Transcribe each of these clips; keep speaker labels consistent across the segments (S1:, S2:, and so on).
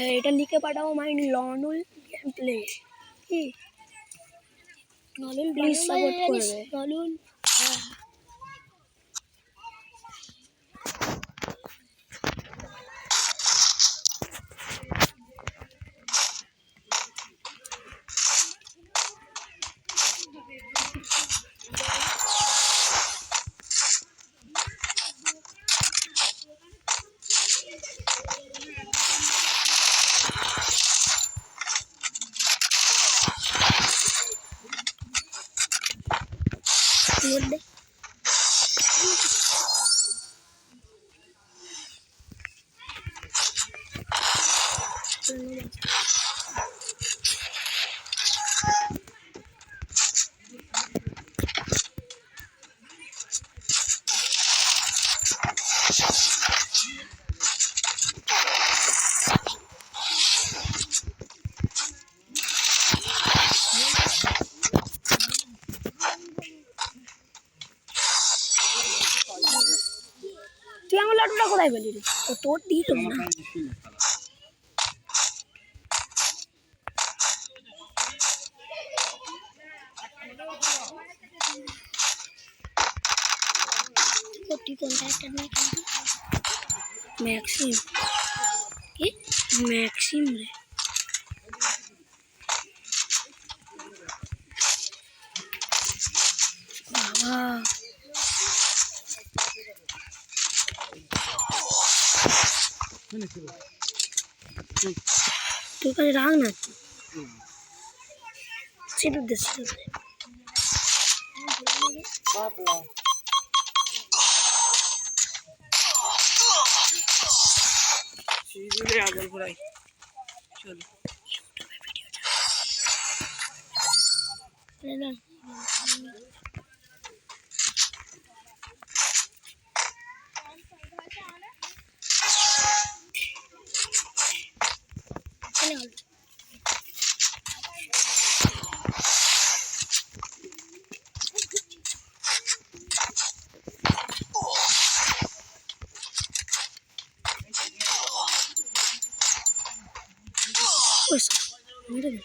S1: এটা লিখে পাঠাও মাই লনুল game play কি নলুল প্লিজ সাপোর্ট করবে নলুল Good. তুই আমার লাড্ডুটা কোথায় পেলি রে ও তোর দিল না কোটি কোনটা একটা নিয়ে খেলবি ম্যাক্সিম কি ম্যাক্সিম রে বাবা তোর কাছে রাখ না সেটা দে
S2: आगल पड़ाई चलो
S1: Mira.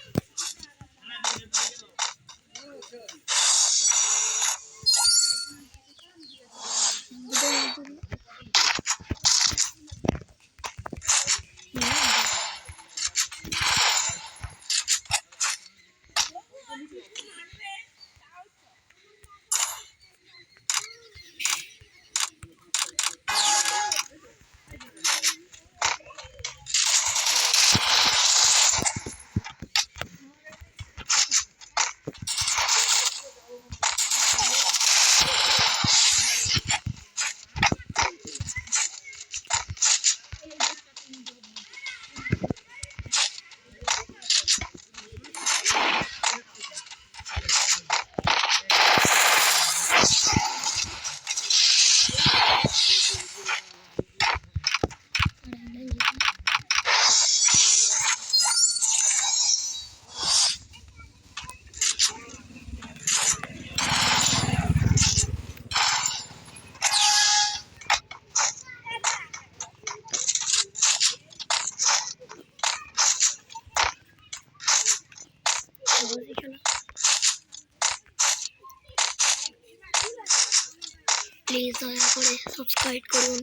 S1: প্লিজ দয়া করে সাবস্ক্রাইব করুন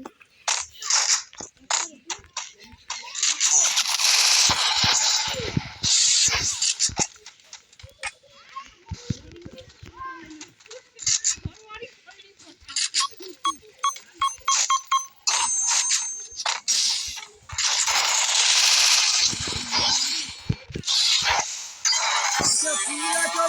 S2: पूरा